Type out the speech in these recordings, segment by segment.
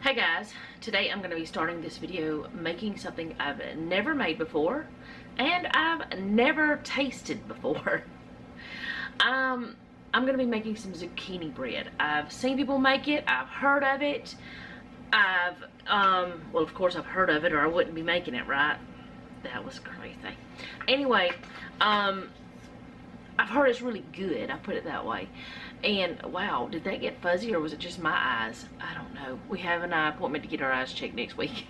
Hey guys, today I'm going to be starting this video making something I've never made before and I've never tasted before. I'm going to be making some zucchini bread. I've seen people make it, I've heard of it, well of course I've heard of it or I wouldn't be making it, right? That was crazy. Anyway, I've heard it's really good, I put it that way. And wow, did that get fuzzy or was it just my eyes? I don't know. We have an eye appointment to get our eyes checked next week.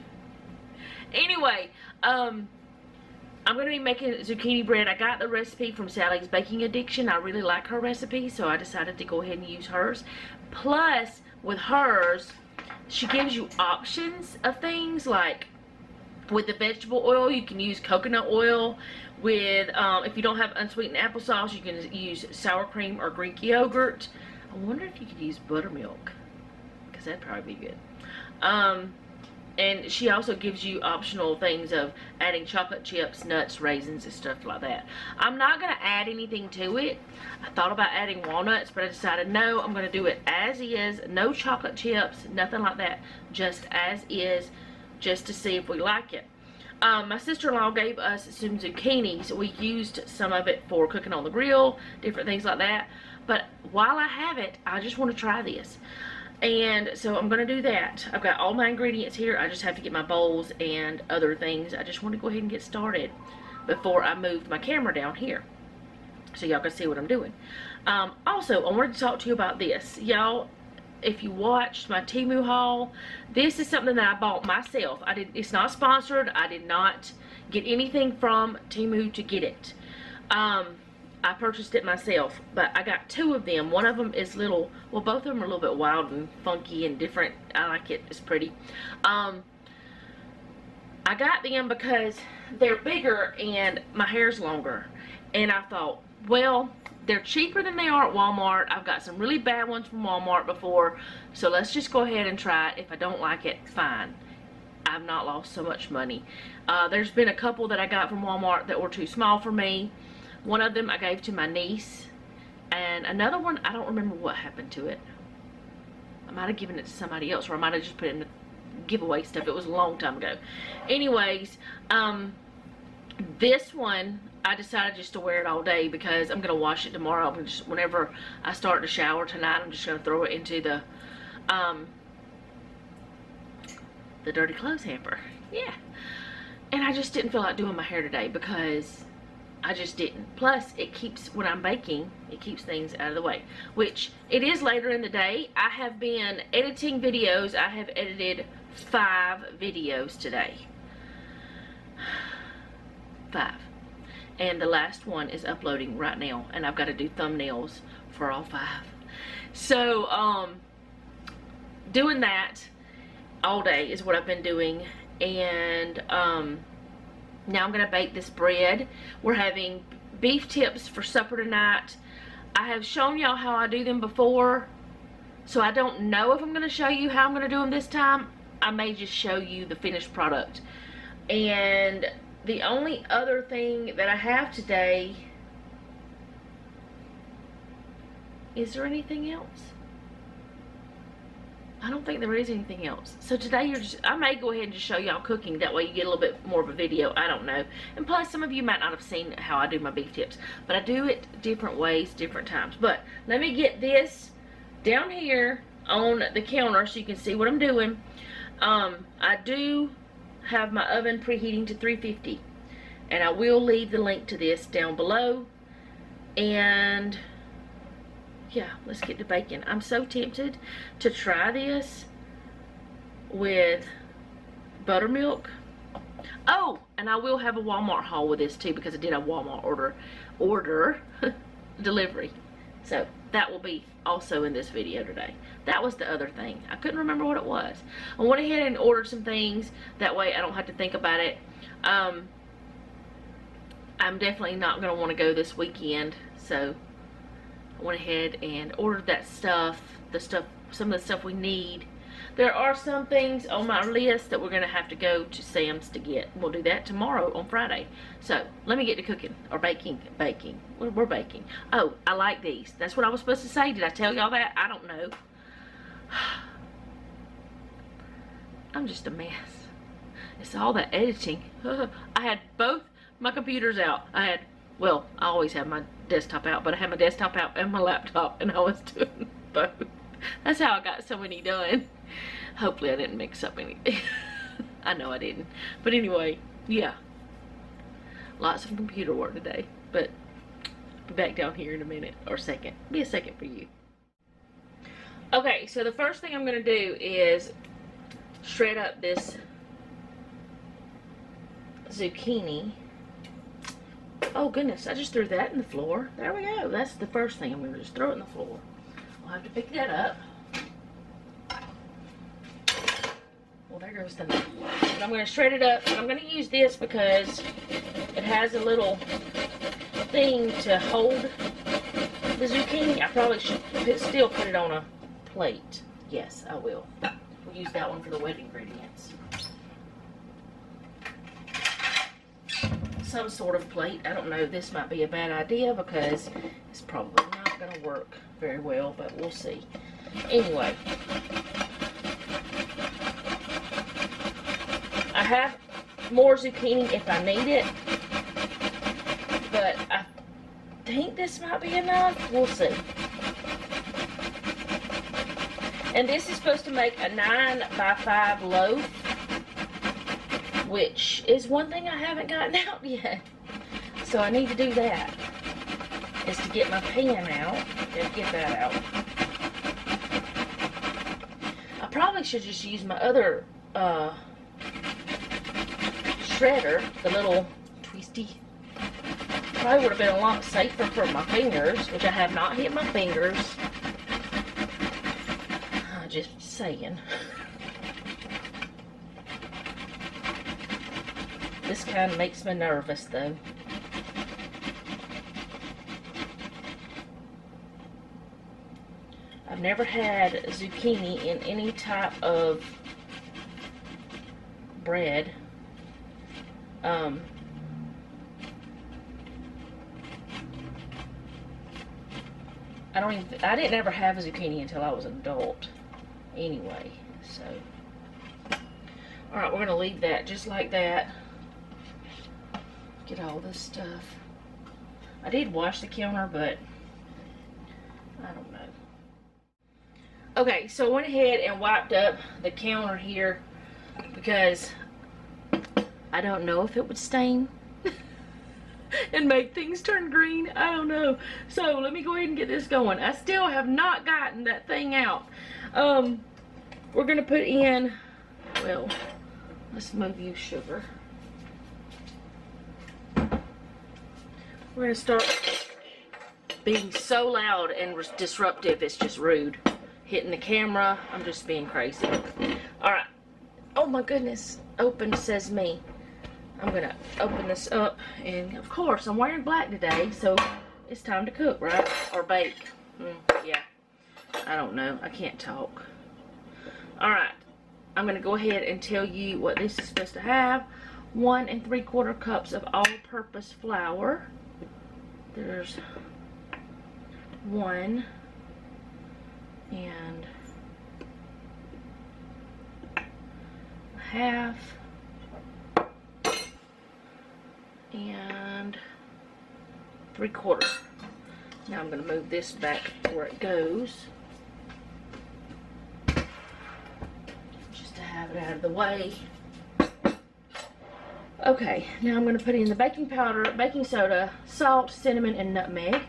Anyway, I'm going to be making zucchini bread. I got the recipe from Sally's Baking Addiction. I really like her recipe, so I decided to go ahead and use hers. Plus, with hers, she gives you options of things like with the vegetable oil, you can use coconut oil. With, if you don't have unsweetened applesauce, you can use sour cream or Greek yogurt. I wonder if you could use buttermilk, because that'd probably be good. And she also gives you optional things of adding chocolate chips, nuts, raisins, and stuff like that. I'm not going to add anything to it. I thought about adding walnuts, but I decided no, I'm going to do it as is. No chocolate chips, nothing like that. Just as is, just to see if we like it. My sister-in-law gave us some zucchini, so we used some of it for cooking on the grill, different things like that. But while I have it, I just want to try this. And so I'm going to do that. I've got all my ingredients here. I just have to get my bowls and other things. I just want to go ahead and get started before I move my camera down here, so y'all can see what I'm doing. Also, I wanted to talk to you about this. Y'all, if you watched my Temu haul, this is something that I bought myself. It's not sponsored. I did not get anything from Temu to get it. I purchased it myself, but I got two of them. One of them is little, well, both of them are a little bit wild and funky and different. I like it. It's pretty. I got them because they're bigger and my hair's longer. And I thought, well, they're cheaper than they are at Walmart. I've got some really bad ones from Walmart before, so let's just go ahead and try it. If I don't like it, fine. I've not lost so much money. There's been a couple that I got from Walmart that were too small for me. One of them I gave to my niece, and another one, I don't remember what happened to it. I might have given it to somebody else, or I might have just put it in the giveaway stuff. It was a long time ago. Anyways, this one, I decided just to wear it all day because I'm going to wash it tomorrow. And just whenever I start to shower tonight, I'm just going to throw it into the dirty clothes hamper. Yeah. And I just didn't feel like doing my hair today because I just didn't. Plus, it keeps, when I'm baking, it keeps things out of the way. Which, it is later in the day. I have been editing videos. I have edited 5 videos today. 5. And the last one is uploading right now, and I've got to do thumbnails for all 5. So doing that all day is what I've been doing. And now I'm going to bake this bread. We're having beef tips for supper tonight. I have shown y'all how I do them before, so I don't know if I'm going to show you how I'm going to do them this time. I may just show you the finished product. And the only other thing that I have today, is there anything else? I don't think there is anything else. So today I may go ahead and just show y'all cooking. That way you get a little bit more of a video. I don't know. And plus some of you might not have seen how I do my beef tips. But I do it different ways, different times. But let me get this down here on the counter so you can see what I'm doing. I do have my oven preheating to 350, and I will leave the link to this down below. And yeah, let's get to baking. I'm so tempted to try this with buttermilk. Oh, and I will have a Walmart haul with this too, because I did a Walmart order delivery. So that will be also in this video today. That was the other thing. I couldn't remember what it was. I went ahead and ordered some things. That way I don't have to think about it. I'm definitely not going to want to go this weekend. So I went ahead and ordered that stuff. Some of the stuff we need. There are some things on my list that we're going to have to go to Sam's to get. We'll do that tomorrow on Friday. So, let me get to cooking. Or baking. We're baking. Oh, I like these. That's what I was supposed to say. Did I tell y'all that? I don't know. I'm just a mess. It's all that editing. I had both my computers out. Well, I always have my desktop out, but I had my desktop out and my laptop, and I was doing both. That's how I got so many done. Hopefully I didn't mix up anything. I know I didn't. But anyway, yeah. Lots of computer work today, but I'll be back down here in a minute, or second. Be a second for you. Okay, so the first thing I'm going to do is shred up this zucchini. Oh goodness, I just threw that in the floor. There we go. That's the first thing. I'm going to just throw it in the floor. I'll have to pick that up. Well, there goes the knife. But I'm going to shred it up. I'm going to use this because it has a little thing to hold the zucchini. I probably should still put it on a plate. Yes, I will. We'll use that one for the wet ingredients. Some sort of plate. I don't know. This might be a bad idea because it's probably not going to work very well, but we'll see. Anyway, I have more zucchini if I need it, but I think this might be enough. We'll see. And this is supposed to make a 9 by 5 loaf, which is one thing I haven't gotten out yet. So I need to do that, is to get my pan out and get that out. I probably should just use my other shredder, the little twisty. Probably would have been a lot safer for my fingers, which I have not hit my fingers. Just saying. This kind of makes me nervous though. I've never had zucchini in any type of bread. I didn't ever have a zucchini until I was an adult. Anyway, so alright, we're gonna leave that just like that. Get all this stuff. I did wash the counter, but I don't know. Okay, so I went ahead and wiped up the counter here because I don't know if it would stain and make things turn green. I don't know. So let me go ahead and get this going. I still have not gotten that thing out. We're gonna put in, well, let's move you sugar. We're gonna start being so loud and disruptive, it's just rude. Hitting the camera, I'm just being crazy. Alright. Oh my goodness, open says me. I'm gonna open this up, and of course I'm wearing black today, so it's time to cook, right? Or bake. Yeah, I don't know, I can't talk. Alright, I'm gonna go ahead and tell you what this is supposed to have. 1 3/4 cups of all-purpose flour. There's 1 and 1/2 and 3/4. Now I'm going to move this back where it goes, just to have it out of the way. Okay, now I'm going to put in the baking powder, baking soda, salt, cinnamon, and nutmeg.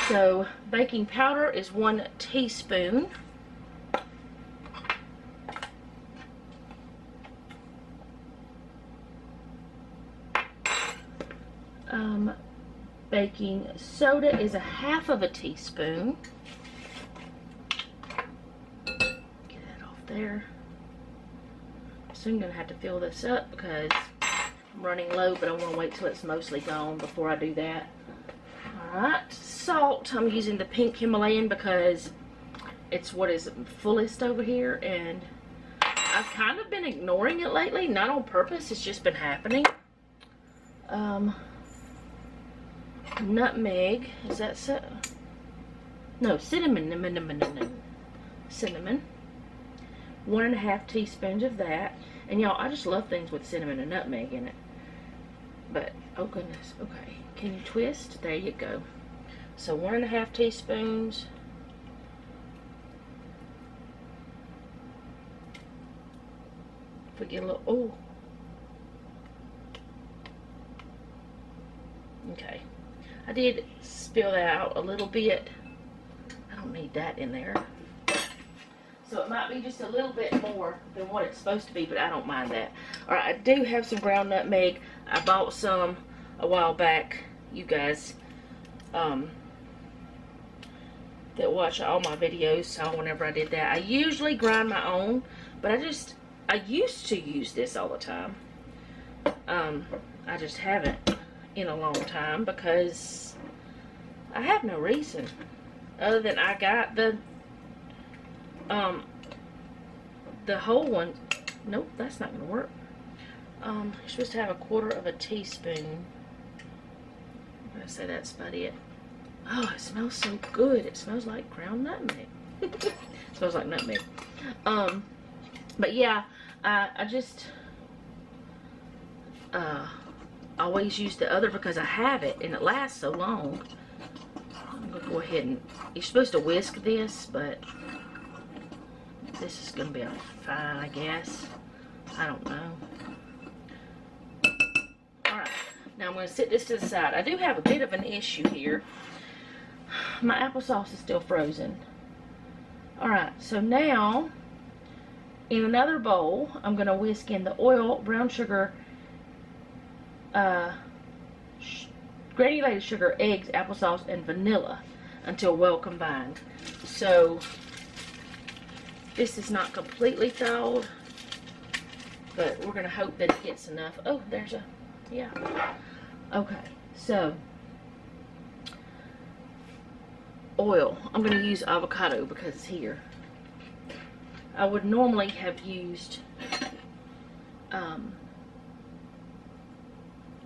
So baking powder is 1 teaspoon. Baking soda is 1/2 teaspoon. Get that off there. So I'm going to have to fill this up because I'm running low, but I want to wait till it's mostly gone before I do that. Alright, salt. I'm using the pink Himalayan because it's what is fullest over here, and I've kind of been ignoring it lately, not on purpose, it's just been happening. Nutmeg, is that so? No, cinnamon. Cinnamon. 1.5 teaspoons of that. And y'all, I just love things with cinnamon and nutmeg in it. But, oh goodness, okay. Can you twist? There you go. So 1.5 teaspoons. If we get a little, oh. Okay. I did spill that out a little bit. I don't need that in there. So it might be just a little bit more than what it's supposed to be, but I don't mind that. Alright, I do have some ground nutmeg. I bought some a while back. You guys that watch all my videos saw whenever I did that. I usually grind my own, but I used to use this all the time. I just haven't in a long time because I have no reason other than I got the whole one. Nope, that's not gonna work. You're supposed to have 1/4 teaspoon. I'm gonna say that's about it. Oh, it smells so good. It smells like ground nutmeg. It smells like nutmeg. But yeah, I just always use the other because I have it and it lasts so long. I'm gonna go ahead and, you're supposed to whisk this, but this is gonna be fine, I guess. I don't know. Alright, now I'm gonna set this to the side. I do have a bit of an issue here. My applesauce is still frozen. Alright, so now in another bowl, I'm gonna whisk in the oil, brown sugar, granulated sugar, eggs, applesauce, and vanilla until well combined. So this is not completely thawed, but we're gonna hope that it gets enough. Oh, there's a, yeah. Okay, so oil. I'm gonna use avocado because it's here. I would normally have used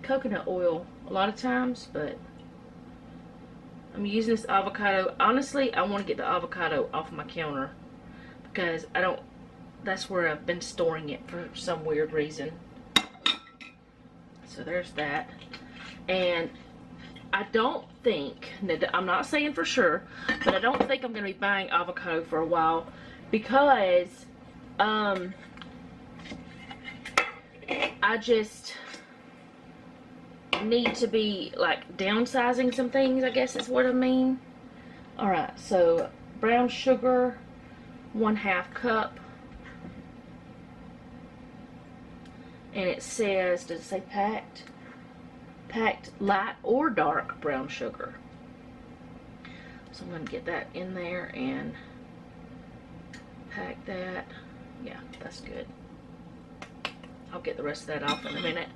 coconut oil a lot of times, but I'm using this avocado. Honestly, I want to get the avocado off my counter because I don't, that's where I've been storing it for some weird reason. So there's that. And I don't think, I'm not saying for sure, but I don't think I'm going to be buying avocado for a while because I just need to be like downsizing some things, I guess is what I mean. Alright, so brown sugar, 1/2 cup. And it says, does it say packed? Packed light or dark brown sugar. So I'm going to get that in there and pack that. Yeah, that's good. I'll get the rest of that off in a minute.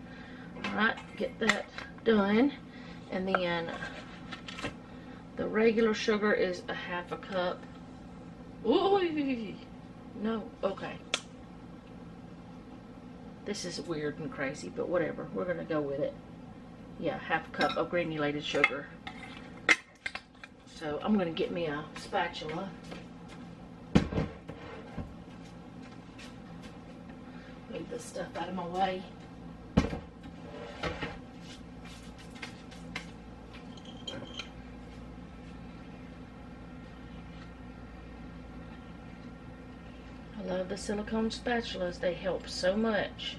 Alright, get that done. And then the regular sugar is 1/2 cup. Ooh, no, okay. This is weird and crazy, but whatever. We're going to go with it. Yeah, 1/2 cup of granulated sugar. So I'm going to get me a spatula. Move this stuff out of my way. I love the silicone spatulas. They help so much.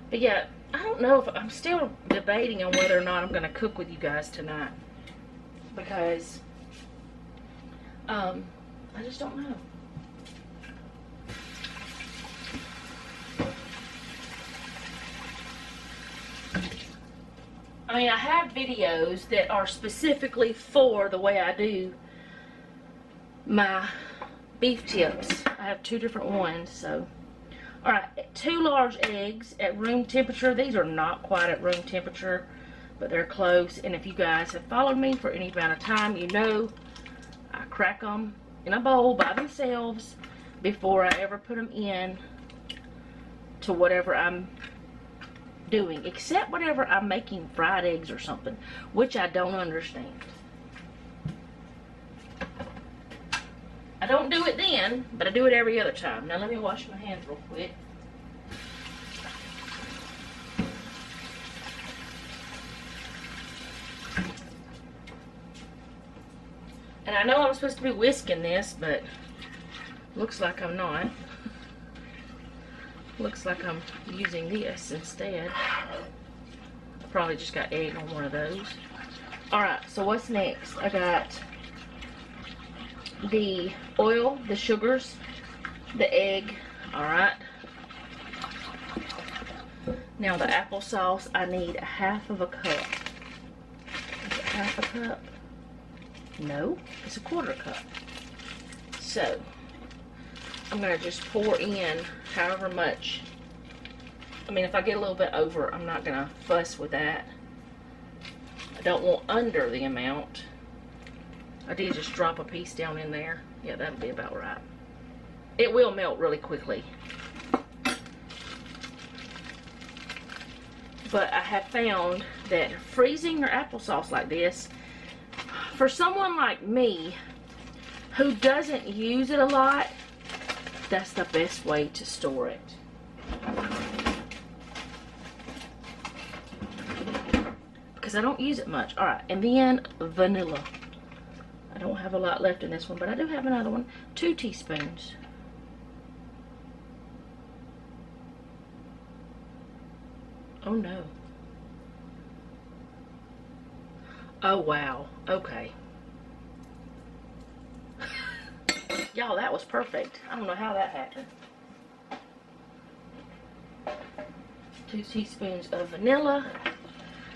But yeah, I don't know if I'm still debating on whether or not I'm going to cook with you guys tonight. Because I just don't know. I mean, I have videos that are specifically for the way I do my beef tips. I have 2 different ones, so. Alright, 2 large eggs at room temperature. These are not quite at room temperature, but they're close. And if you guys have followed me for any amount of time, you know I crack them in a bowl by themselves before I ever put them in to whatever I'm doing, except whenever I'm making fried eggs or something, which I don't understand. I don't do it then, but I do it every other time. Now let me wash my hands real quick. And I know I'm supposed to be whisking this, but looks like I'm not. Looks like I'm using this instead. I probably just got egg on one of those. Alright, so what's next? I got the oil, the sugars, the egg. Alright. Now the applesauce, I need a half of a cup. Is it half a cup? No, it's a quarter cup. So, I'm going to just pour in however much. I mean, if I get a little bit over, I'm not going to fuss with that. I don't want under the amount. I did just drop a piece down in there. Yeah, that'll be about right. It will melt really quickly. But I have found that freezing your applesauce like this, for someone like me who doesn't use it a lot, that's the best way to store it. Because I don't use it much. Alright, and then vanilla. I don't have a lot left in this one, but I do have another one. 2 teaspoons. Oh no. Oh wow. Okay. Y'all, that was perfect. I don't know how that happened. 2 teaspoons of vanilla.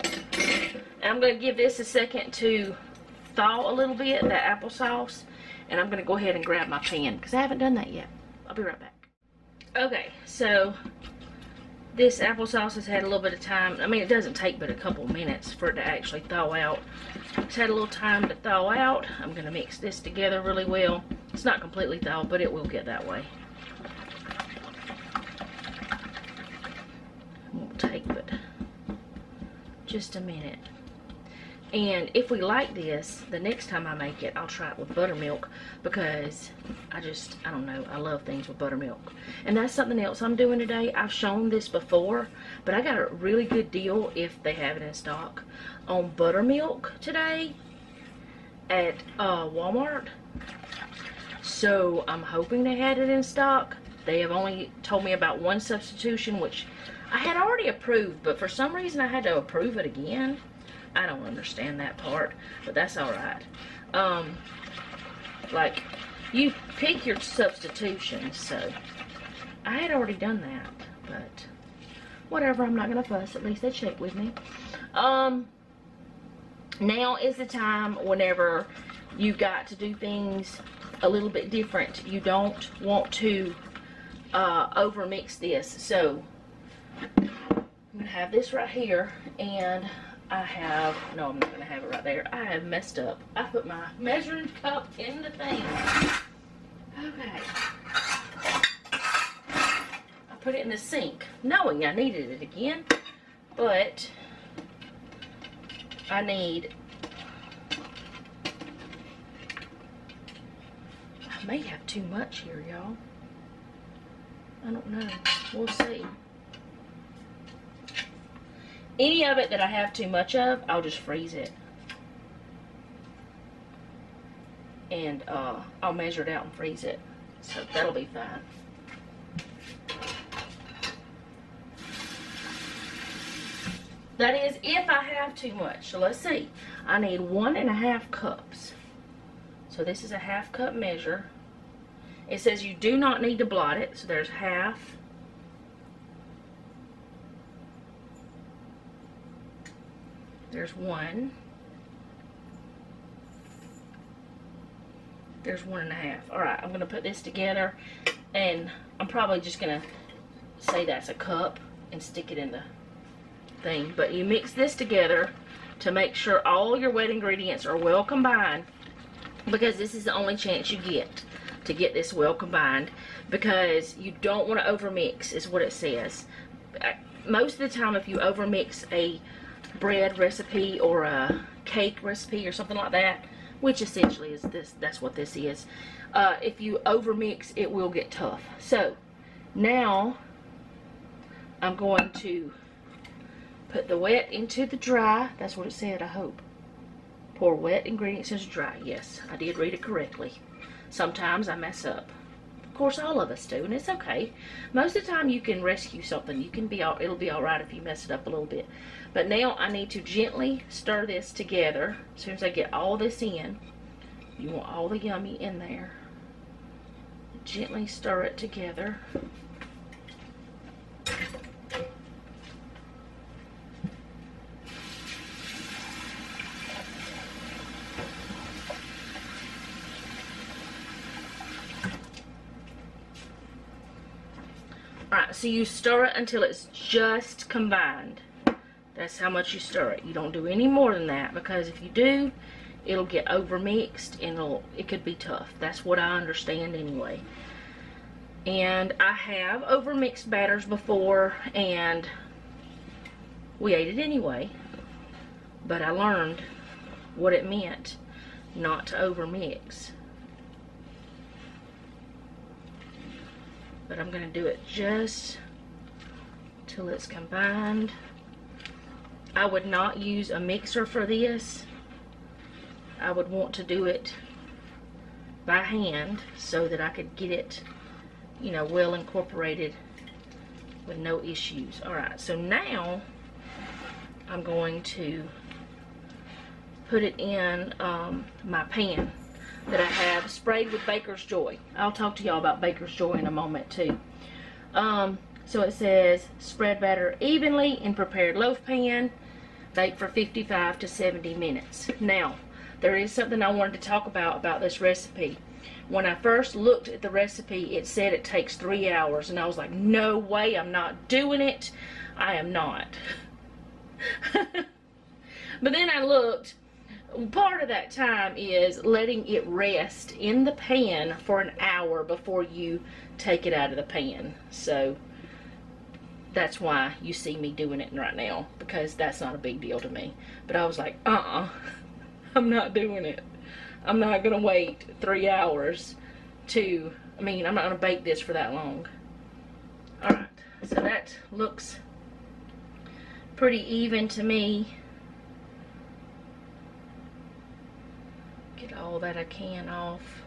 And I'm going to give this a second to thaw a little bit, that applesauce. And I'm going to go ahead and grab my pan, because I haven't done that yet. I'll be right back. Okay, so this applesauce has had a little bit of time. I mean, it doesn't take but a couple minutes for it to actually thaw out. It's had a little time to thaw out. I'm going to mix this together really well. It's not completely thawed, but it will get that way. It won't take but just a minute. And if we like this, the next time I make it, I'll try it with buttermilk, because I don't know, I love things with buttermilk. And that's something else I'm doing today. I've shown this before, but I got a really good deal, if they have it in stock, on buttermilk today at Walmart. So I'm hoping they had it in stock. They have only told me about one substitution, which I had already approved, but for some reason I had to approve it again. I don't understand that part, but that's alright. Like, you pick your substitutions, so I had already done that, but whatever, I'm not gonna fuss. At least they checked with me. Now is the time whenever you got to do things a little bit different. You don't want to overmix this. So I'm gonna have this right here, and I have, no, I'm not going to have it right there. I have messed up. I put my measuring cup in the thing. Okay. I put it in the sink, knowing I needed it again. But I need, I may have too much here, y'all. I don't know. We'll see. Any of it that I have too much of, I'll just freeze it. And I'll measure it out and freeze it. So that'll be fine. That is if I have too much. So let's see. I need 1.5 cups. So this is a half cup measure. It says you do not need to blot it. So there's half. There's 1. There's 1.5. Alright, I'm going to put this together, and I'm probably just going to say that's a cup and stick it in the thing. But you mix this together to make sure all your wet ingredients are well combined, because this is the only chance you get to get this well combined, because you don't want to overmix is what it says. most of the time if you overmix a bread recipe or a cake recipe or something like that, which essentially is this, that's what this is, if you overmix, it will get tough. So now I'm going to put the wet into the dry. That's what it said, I hope. Pour wet ingredients into dry. Yes, I did read it correctly. Sometimes I mess up. Of course, all of us do, and it's okay. Most of the time you can rescue something. You can be all, it'll be all right if you mess it up a little bit. But now I need to gently stir this together. As soon as I get all this in, you want all the yummy in there. Gently stir it together. Alright, so you stir it until it's just combined. That's how much you stir it. You don't do any more than that, because if you do, it'll get overmixed and it could be tough. That's what I understand anyway. And I have overmixed batters before, and we ate it anyway. But I learned what it meant not to overmix. But I'm going to do it just till it's combined. I would not use a mixer for this. I would want to do it by hand so that I could get it, you know, well incorporated with no issues. Alright, so now I'm going to put it in my pan that I have sprayed with Baker's Joy. I'll talk to y'all about Baker's Joy in a moment too. So it says, spread batter evenly in prepared loaf pan, bake for 55 to 70 minutes. Now, there is something I wanted to talk about this recipe. When I first looked at the recipe, it said it takes 3 hours, and I was like, no way, I'm not doing it. I am not. But then I looked. Part of that time is letting it rest in the pan for an hour before you take it out of the pan. So that's why you see me doing it right now, because that's not a big deal to me. But I was like, I'm not doing it. I'm not going to wait 3 hours to, I'm not going to bake this for that long. Alright, so that looks pretty even to me. Get all that I can off.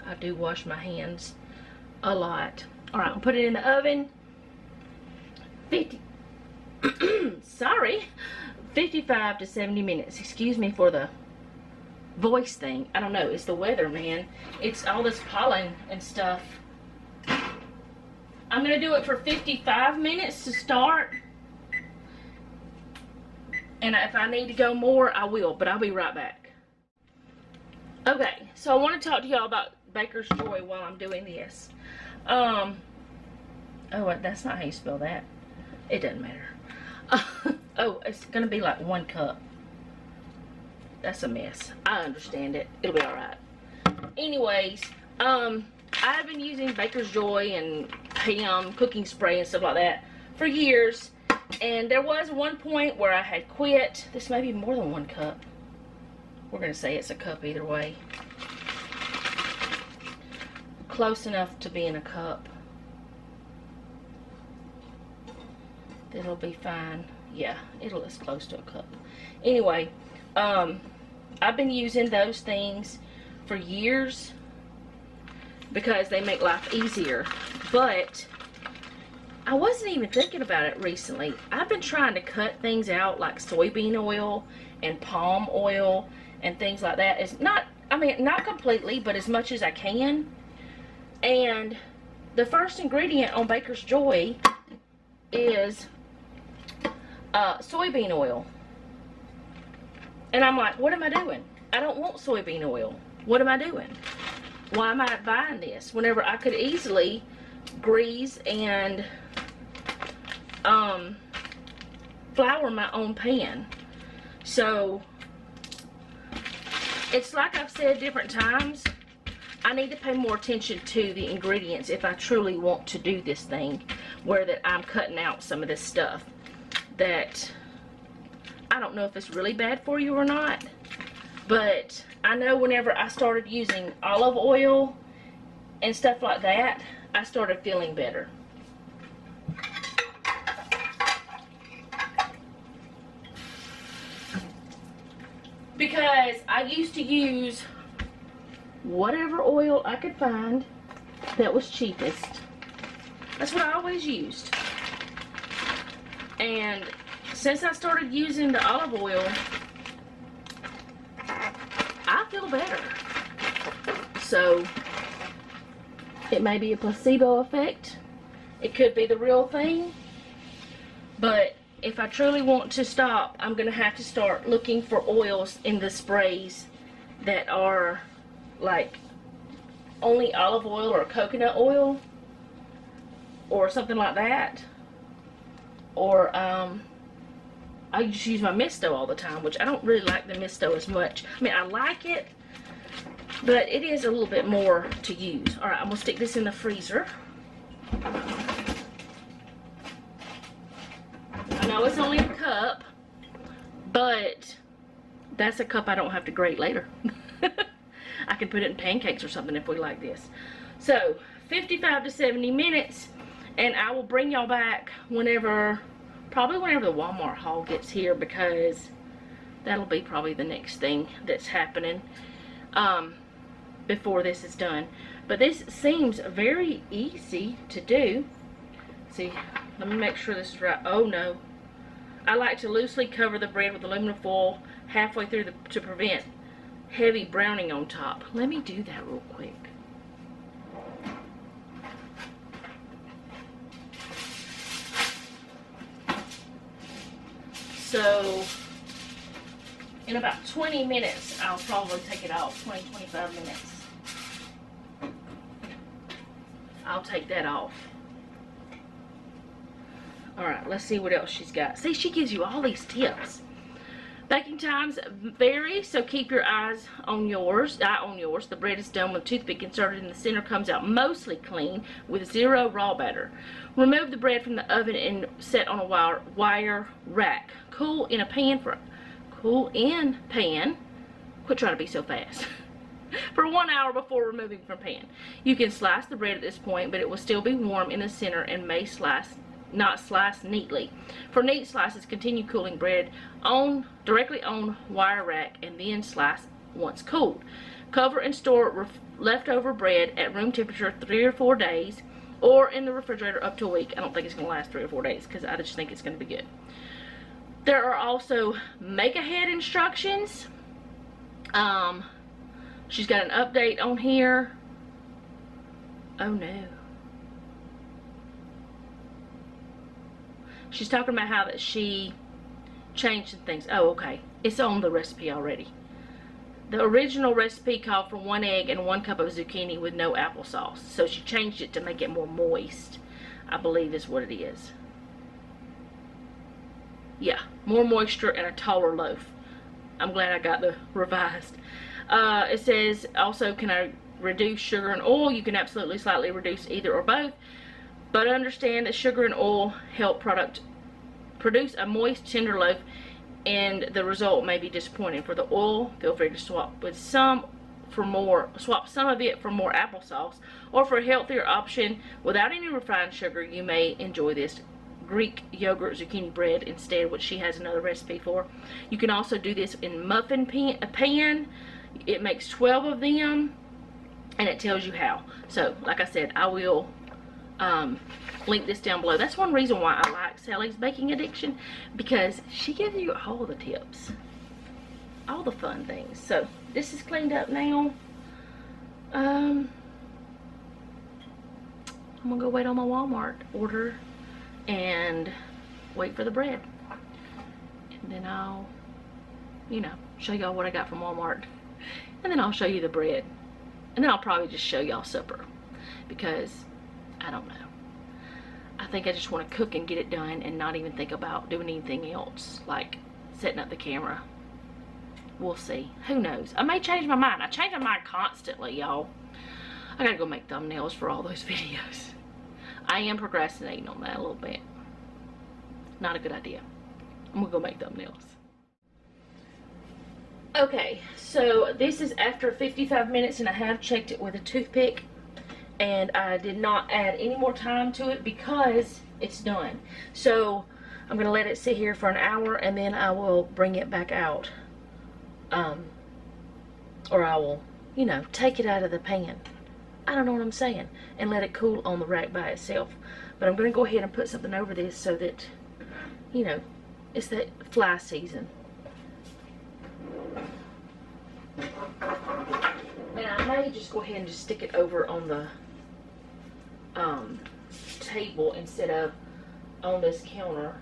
I do wash my hands a lot. Alright, I'll put it in the oven. 55 to 70 minutes. Excuse me for the voice thing. I don't know. It's the weather, man. It's all this pollen and stuff. I'm going to do it for 55 minutes to start. And if I need to go more, I will. But I'll be right back. Okay. So I want to talk to y'all about Baker's Joy while I'm doing this. Oh, that's not how you spell that. It doesn't matter. Oh, it's going to be like 1 cup. That's a mess. I understand it. It'll be alright. Anyways, I've been using Baker's Joy and Ham cooking spray and stuff like that for years. And there was one point where I had quit. This may be more than 1 cup. We're going to say it's a cup either way. Close enough to being a cup. It'll be fine. Yeah, it's close to a cup. Anyway, I've been using those things for years because they make life easier. But I wasn't even thinking about it recently. I've been trying to cut things out like soybean oil and palm oil and things like that. It's not, not completely, but as much as I can. And the first ingredient on Baker's Joy is soybean oil. And I'm like, what am I doing? I don't want soybean oil. What am I doing? Why am I buying this whenever I could easily grease and flour my own pan? So it's like I've said different times, I need to pay more attention to the ingredients if I truly want to do this thing where that I'm cutting out some of this stuff that I don't know if it's really bad for you or not, but I know whenever I started using olive oil and stuff like that, I started feeling better. Because I used to use whatever oil I could find that was cheapest. That's what I always used. And since I started using the olive oil, I feel better. So it may be a placebo effect. It could be the real thing. But if I truly want to stop, I'm going to have to start looking for oils in the sprays that are like only olive oil or coconut oil or something like that. Or I just use my misto all the time, which I don't really like the misto as much. I mean, I like it, but it is a little bit more to use. Alright, I'm going to stick this in the freezer. I know it's only a cup, but that's a cup I don't have to grate later. I can put it in pancakes or something if we like this. So, 55 to 70 minutes, and I will bring y'all back whenever, probably whenever the Walmart haul gets here, because that'll be probably the next thing that's happening before this is done. But this seems very easy to do. See, let me make sure this is right. Oh no. I like to loosely cover the bread with aluminum foil halfway through to prevent heavy browning on top. Let me do that real quick. So in about 20 minutes, I'll probably take it off. 20-25 minutes. I'll take that off. Alright, let's see what else she's got. See, she gives you all these tips. Baking times vary, so keep your eyes on yours. The bread is done with a toothpick inserted in the center, comes out mostly clean with zero raw batter. Remove the bread from the oven and set on a wire rack. Cool in pan. Quit trying to be so fast. For 1 hour before removing from pan. You can slice the bread at this point, but it will still be warm in the center and may not slice neatly. For neat slices, continue cooling bread directly on wire rack and then slice once cooled. Cover and store leftover bread at room temperature 3 or 4 days, or in the refrigerator up to a week. I don't think it's going to last 3 or 4 days because I just think it's going to be good. There are also make-ahead instructions. She's got an update on here. Oh no. She's talking about how that she changed some things. Oh, okay. It's on the recipe already. The original recipe called for 1 egg and 1 cup of zucchini with no applesauce. So she changed it to make it more moist, I believe is what it is. Yeah, more moisture and a taller loaf. I'm glad I got the revised. It says also, can I reduce sugar and oil? You can absolutely slightly reduce either or both. But understand that sugar and oil help produce a moist, tender loaf, and the result may be disappointing. For the oil, feel free to swap some of it for more applesauce, or for a healthier option without any refined sugar, you may enjoy this Greek yogurt zucchini bread instead, which she has another recipe for. You can also do this in muffin pan. It makes 12 of them, and it tells you how. So, like I said, I will link this down below. That's one reason why I like Sally's Baking Addiction, because she gives you all the tips, all the fun things. So this is cleaned up now. I'm gonna go wait on my Walmart order and wait for the bread, and then I'll, show y'all what I got from Walmart, and then I'll show you the bread, and then I'll probably just show y'all supper, because I don't know. I think I just want to cook and get it done and not even think about doing anything else, like setting up the camera. We'll see. Who knows? I may change my mind. I change my mind constantly, y'all. I gotta go make thumbnails for all those videos. I am procrastinating on that a little bit. Not a good idea. I'm gonna go make thumbnails. Okay, so this is after 55 minutes and I have checked it with a toothpick, and I did not add any more time to it because it's done. So I'm gonna let it sit here for an hour and then I will bring it back out. Or I will, you know, take it out of the pan. I don't know what I'm saying. And let it cool on the rack by itself. But I'm gonna go ahead and put something over this so that, you know, it's that fly season. And I may just go ahead and just stick it over on the table instead of on this counter,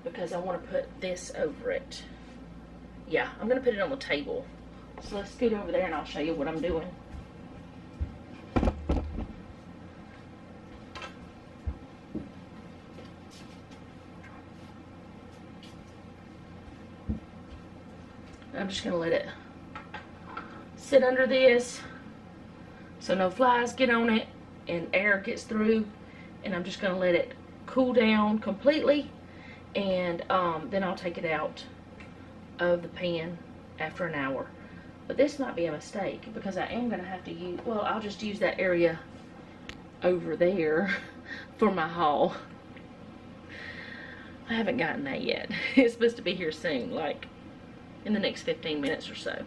because I want to put this over it. Yeah, I'm going to put it on the table. So let's scoot over there and I'll show you what I'm doing. I'm just going to let it sit under this so no flies get on it and air gets through, and I'm just going to let it cool down completely, and then I'll take it out of the pan after an hour. But this might be a mistake because I am going to have to use, well, I'll just use that area over there for my haul. I haven't gotten that yet. It's supposed to be here soon, like in the next 15 minutes or so.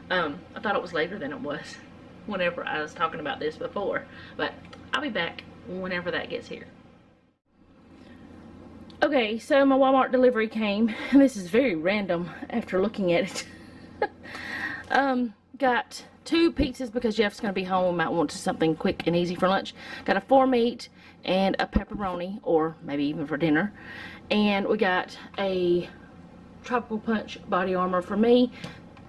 I thought it was later than it was whenever I was talking about this before, but I'll be back whenever that gets here. Okay, so my Walmart delivery came, and this is very random after looking at it. Got 2 pizzas because Jeff's going to be home, might want something quick and easy for lunch. Got a 4-meat and a pepperoni, or maybe even for dinner. And we got a Tropical Punch body armor for me.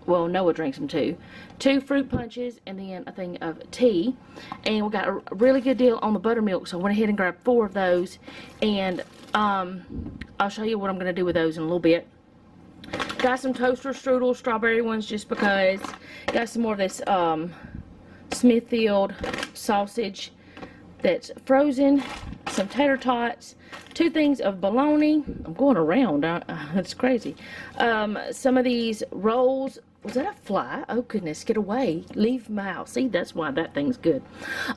Well, Noah drinks them too. 2 fruit punches and then a thing of tea. And we got a really good deal on the buttermilk, so I went ahead and grabbed 4 of those. And I'll show you what I'm going to do with those in a little bit. Got some toaster strudel, strawberry ones, just because. Got some more of this Smithfield sausage that's frozen. Some tater tots. 2 things of bologna. I'm going around. That's crazy. Some of these rolls. Was that a fly? Oh goodness, get away. Leave my house. See, that's why that thing's good.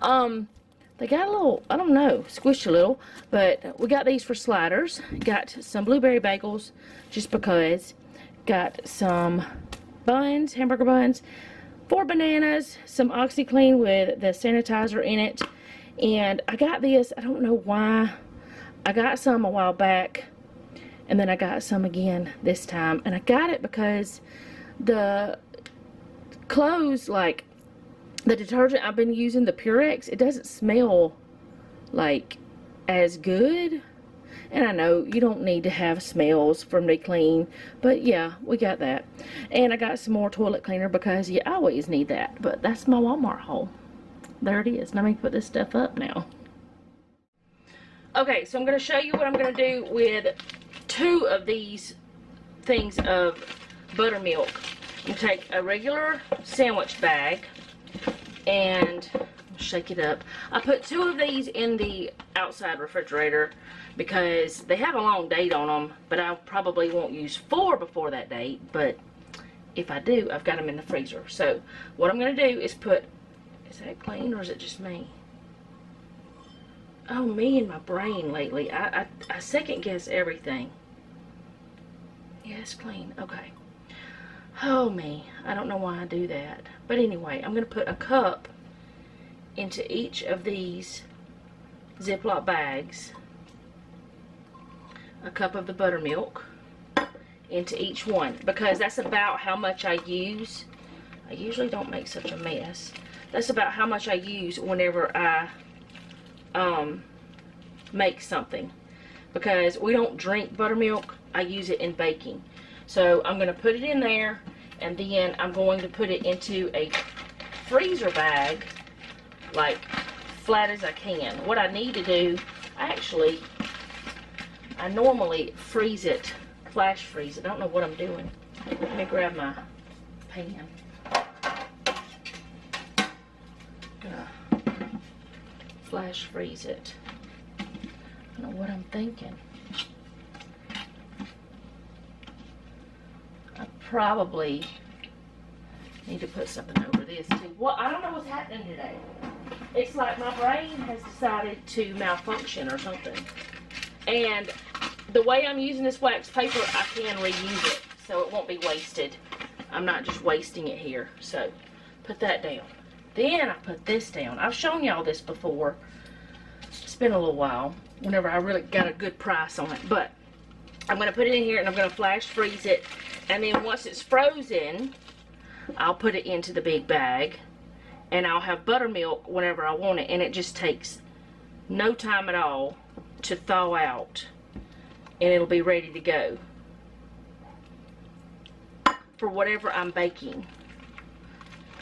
They got a little, I don't know, squished a little. But we got these for sliders. Got some blueberry bagels, just because. Got some buns, hamburger buns. 4 bananas. Some OxyClean with the sanitizer in it. And I got this, I don't know why. I got some a while back, and then I got some again this time. And I got it because the clothes, like the detergent I've been using, the Purex, it doesn't smell like as good. And I know you don't need to have smells from the clean, but yeah, we got that. And I got some more toilet cleaner because you always need that. But that's my Walmart haul. There it is. Let me put this stuff up now. Okay, so I'm going to show you what I'm going to do with 2 of these things of buttermilk. I'm going to take a regular sandwich bag and shake it up. I put 2 of these in the outside refrigerator because they have a long date on them, but I probably won't use 4 before that date, but if I do, I've got them in the freezer. So what I'm going to do is put, is that clean or is it just me? Oh, me and my brain lately. I second guess everything. Yeah, it's clean. Okay. Oh, me. I don't know why I do that. But anyway, I'm going to put a cup into each of these Ziploc bags. A cup of the buttermilk into each one, because that's about how much I use. I usually don't make such a mess. That's about how much I use whenever I make something, because we don't drink buttermilk. I use it in baking. So I'm going to put it in there, and then I'm going to put it into a freezer bag, like flat as I can. What I need to do, actually, I normally freeze it, flash freeze it. I don't know what I'm doing. Let me grab my pan. flash freeze it. I don't know what I'm thinking. I probably need to put something over this too. Well, I don't know what's happening today. It's like my brain has decided to malfunction or something. And the way I'm using this wax paper, I can reuse it, so it won't be wasted. I'm not just wasting it here. So, put that down. Then I put this down. I've shown y'all this before. It's been a little while, whenever I really got a good price on it. But, I'm going to put it in here, and I'm going to flash freeze it. And then once it's frozen, I'll put it into the big bag. And I'll have buttermilk whenever I want it. And it just takes no time at all to thaw out. And it'll be ready to go for whatever I'm baking.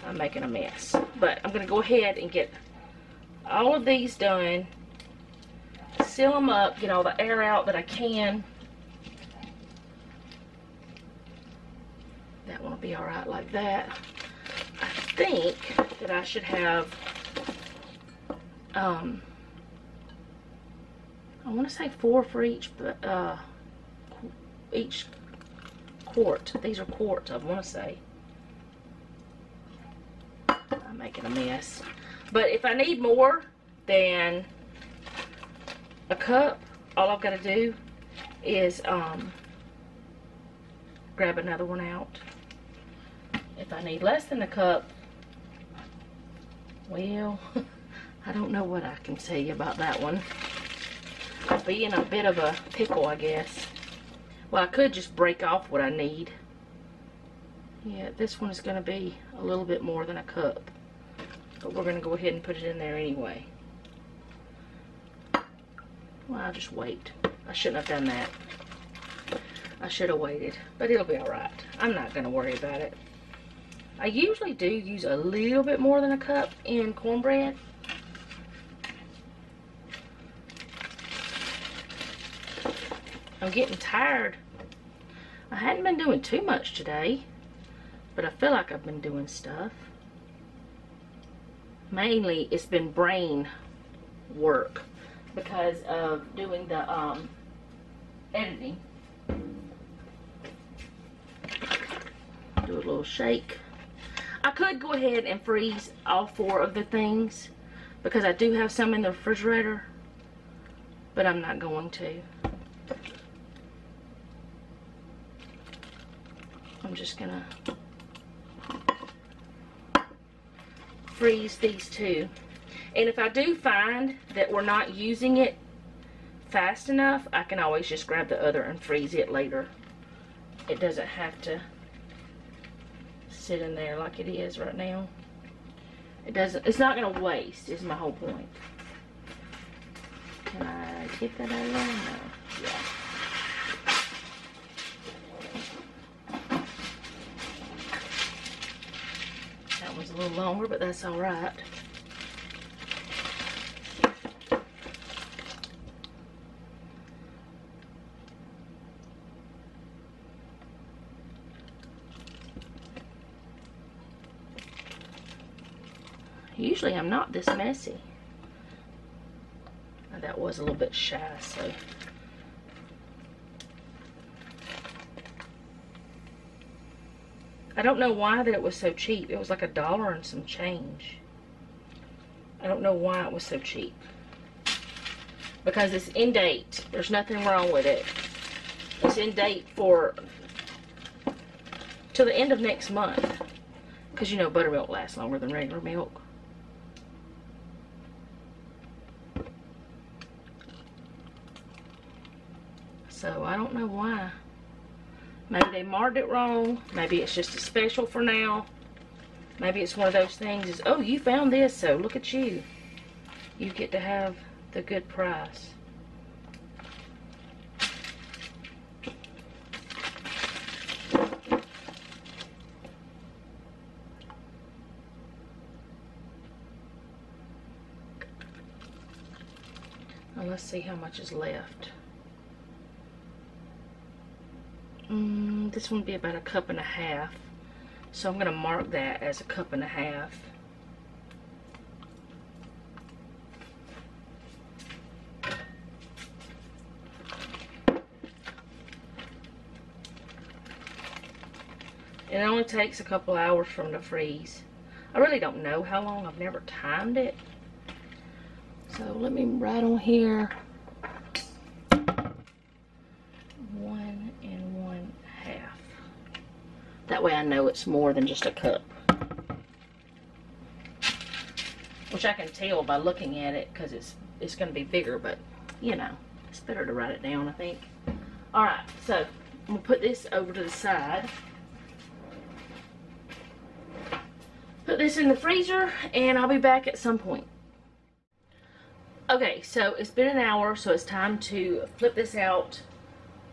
I'm making a mess. But I'm going to go ahead and get all of these done. Seal them up. Get all the air out that I can. That one will be alright like that. I think that I should have, I want to say 4 for each quart. These are quarts, I want to say. I'm making a mess. But if I need more than a cup, all I've got to do is grab another one out. If I need less than a cup, well, I don't know what I can tell you about that one. I'll be in a bit of a pickle, I guess. Well, I could just break off what I need. Yeah, this one is going to be a little bit more than a cup. But we're going to go ahead and put it in there anyway. Well, I'll just wait. I shouldn't have done that. I should have waited. But it'll be alright. I'm not going to worry about it. I usually do use a little bit more than a cup in cornbread. I'm getting tired. I hadn't been doing too much today, but I feel like I've been doing stuff. Mainly, it's been brain work because of doing the editing. Do a little shake. I could go ahead and freeze all 4 of the things because I do have some in the refrigerator, but I'm not going to. I'm just gonna freeze these 2. And if I do find that we're not using it fast enough, I can always just grab the other and freeze it later. It doesn't have to sit in there like it is right now. It's not gonna waste, is my whole point. Can I get that out of there? No. Yeah. That one's a little longer, but that's alright. Usually I'm not this messy. Now that was a little bit shy, so. I don't know why that it was so cheap. It was like $1 and some change. I don't know why it was so cheap. Because it's in date. There's nothing wrong with it. It's in date for till the end of next month. Because you know buttermilk lasts longer than regular milk. So I don't know why. Maybe they marked it wrong. Maybe it's just a special for now. Maybe it's one of those things is, oh, you found this, so look at you. You get to have the good price. Now let's see how much is left. This one would be about 1.5 cups. So I'm going to mark that as 1.5 cups. And it only takes a couple hours from the freeze. I really don't know how long. I've never timed it. So let me write on here 1 1/2. That way I know it's more than just a cup. Which I can tell by looking at it because it's going to be bigger, but you know, it's better to write it down, I think. Alright, so I'm going to put this over to the side. Put this in the freezer and I'll be back at some point. Okay, so it's been an hour, so it's time to flip this out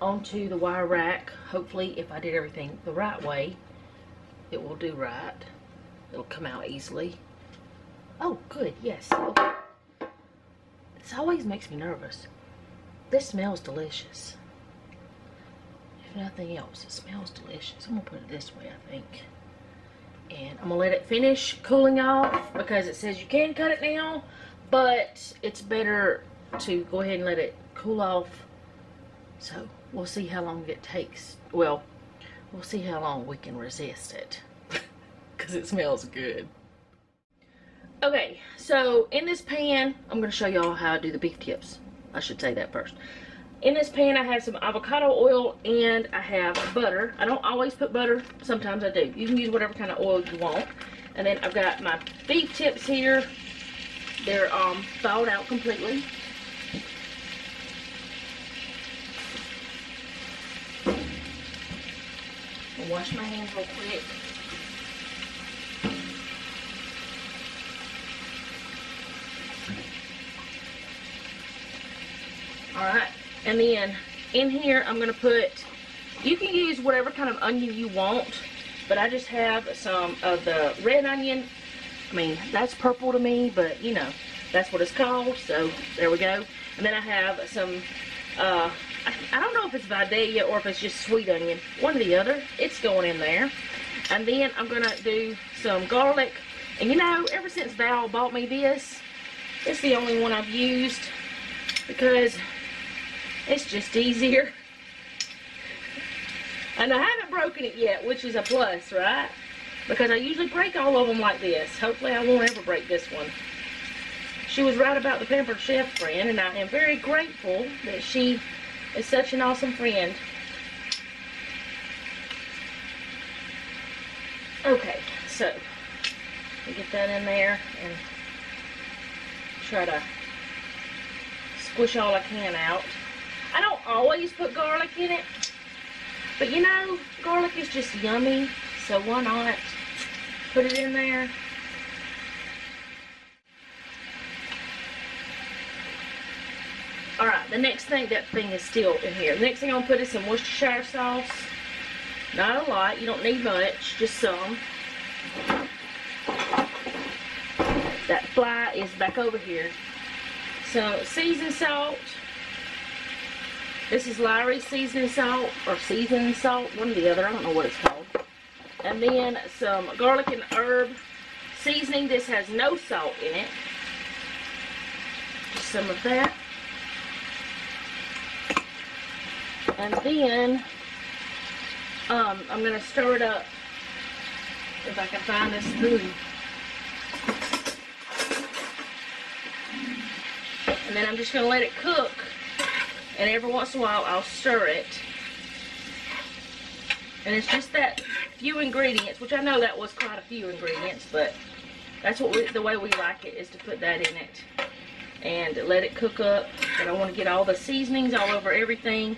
onto the wire rack. Hopefully, if I did everything the right way, it will do right. It'll come out easily. Oh, good, yes. Okay. This always makes me nervous. This smells delicious. If nothing else, it smells delicious. I'm gonna put it this way, I think. And I'm gonna let it finish cooling off because it says you can cut it now, but it's better to go ahead and let it cool off. So we'll see how long it takes. Well, we'll see how long we can resist it because it smells good. Okay, so in this pan, I'm going to show y'all how to do the beef tips. I should say that first. In this pan, I have some avocado oil and I have butter. I don't always put butter. Sometimes I do. You can use whatever kind of oil you want. And then I've got my beef tips here. They're thawed out completely. I'll wash my hands real quick. Alright, and then in here I'm going to put, you can use whatever kind of onion you want, but I just have some of the red onion. I mean, that's purple to me, but you know, that's what it's called, so there we go. And then I have some, I don't know if it's Vidalia or if it's just sweet onion, one or the other. It's going in there. And then I'm going to do some garlic. And you know, ever since Val bought me this, it's the only one I've used because it's just easier. And I haven't broken it yet, which is a plus, right? Because I usually break all of them like this. Hopefully I won't ever break this one. She was right about the Pampered Chef friend, and I am very grateful that she is such an awesome friend. Okay, so we get that in there and try to squish all I can out. I don't always put garlic in it, but you know, garlic is just yummy, so why not put it in there? Alright, the next thing, that thing is still in here. The next thing I'm going to put is some Worcestershire sauce. Not a lot, you don't need much, just some. That fly is back over here. So, seasoned salt. This is Lowry seasoning salt, or seasoned salt, one or the other, I don't know what it's called. And then some garlic and herb seasoning. This has no salt in it. Just some of that. And then I'm going to stir it up if I can find this spoon. And then I'm just going to let it cook. And every once in a while I'll stir it. And it's just that few ingredients, which I know that was quite a few ingredients, but that's what the way we like it, is to put that in it. And let it cook up. But I want to get all the seasonings all over everything.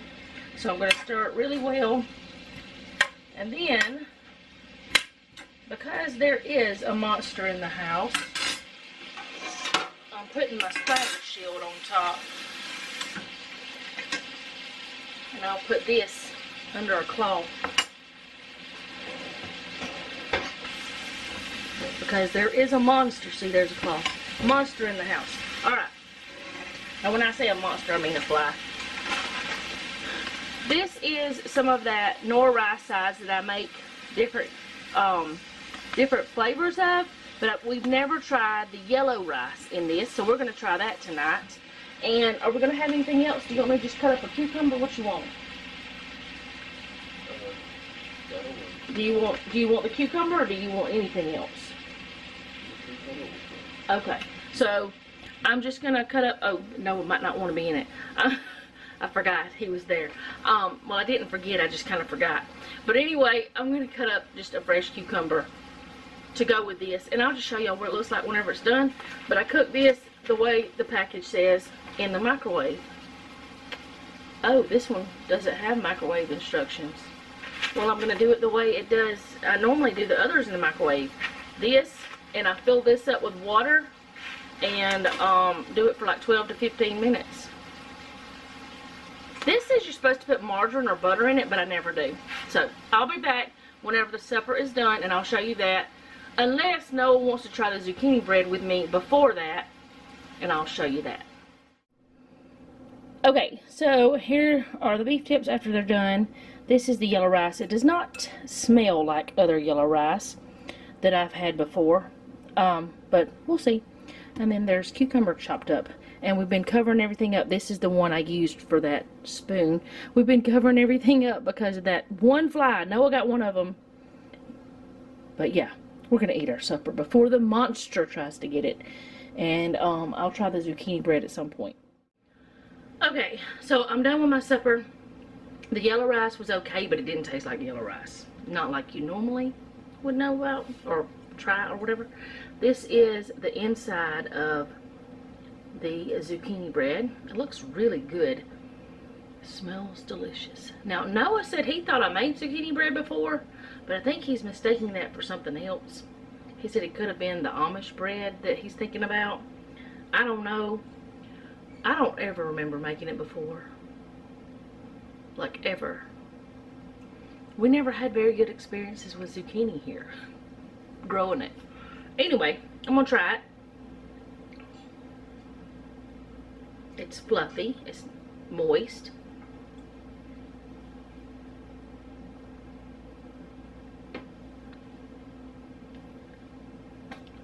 So I'm going to stir it really well. And then, because there is a monster in the house, I'm putting my splatter shield on top. And I'll put this under a cloth. Because there is a monster. See, there's a cloth. Monster in the house. Alright. Now when I say a monster, I mean a fly. This is some of that nor rice size that I make different flavors of. But we've never tried the yellow rice in this. So we're going to try that tonight. And are we going to have anything else? Do you want me to just cut up a cucumber? What you want? Do you want the cucumber, or do you want anything else? Okay, so I'm just gonna cut up. Oh no, it might not want to be in it. I forgot he was there. Well, I didn't forget. I just kind of forgot. But anyway, I'm gonna cut up just a fresh cucumber to go with this, and I'll just show y'all what it looks like whenever it's done. But I cook this the way the package says in the microwave. Oh, this one doesn't have microwave instructions. Well, I'm gonna do it the way it does. I normally do the others in the microwave. This, and I fill this up with water and do it for like 12 to 15 minutes. This says you're supposed to put margarine or butter in it, but I never do. So I'll be back whenever the supper is done, and I'll show you that. Unless Noah wants to try the zucchini bread with me before that, and I'll show you that. Okay, so here are the beef tips after they're done. This is the yellow rice. It does not smell like other yellow rice that I've had before, but we'll see. And then there's cucumber chopped up, and we've been covering everything up. This is the one I used for that spoon. We've been covering everything up because of that one fly. Noah got one of them. But yeah, we're gonna eat our supper before the monster tries to get it. And I'll try the zucchini bread at some point. Okay, so I'm done with my supper. The yellow rice was okay, but it didn't taste like yellow rice. Not like you normally would know about or try or whatever. This is the inside of the zucchini bread. It looks really good. It smells delicious. Now, Noah said he thought I made zucchini bread before, but I think he's mistaking that for something else. He said it could have been the Amish bread that he's thinking about. I don't know. I don't ever remember making it before. Like, ever. We never had very good experiences with zucchini here. Growing it. Anyway, I'm gonna try it. It's fluffy. It's moist.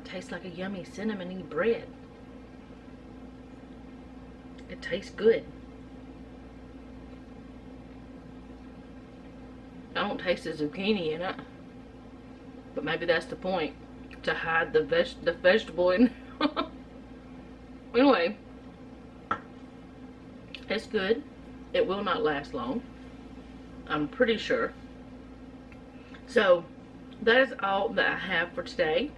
Tastes like a yummy cinnamony bread. It tastes good. I don't taste the zucchini in it, but maybe that's the point, to hide the vegetable in. Anyway, it's good. It will not last long, I'm pretty sure. So that is all that I have for today.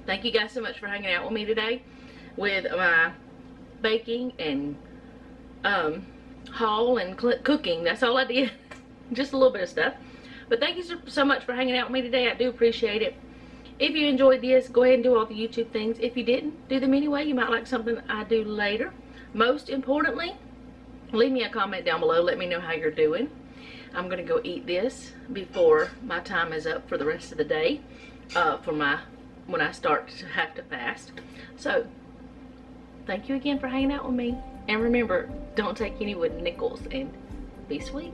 Thank you guys so much for hanging out with me today with my baking and haul and cooking. That's all I did. Just a little bit of stuff. But thank you so much for hanging out with me today. I do appreciate it. If you enjoyed this, go ahead and do all the YouTube things. If you didn't, do them anyway. You might like something I do later. Most importantly, leave me a comment down below. Let me know how you're doing. I'm going to go eat this before my time is up for the rest of the day. When I start to have to fast. So, thank you again for hanging out with me. And remember, don't take any with nickels, and be sweet.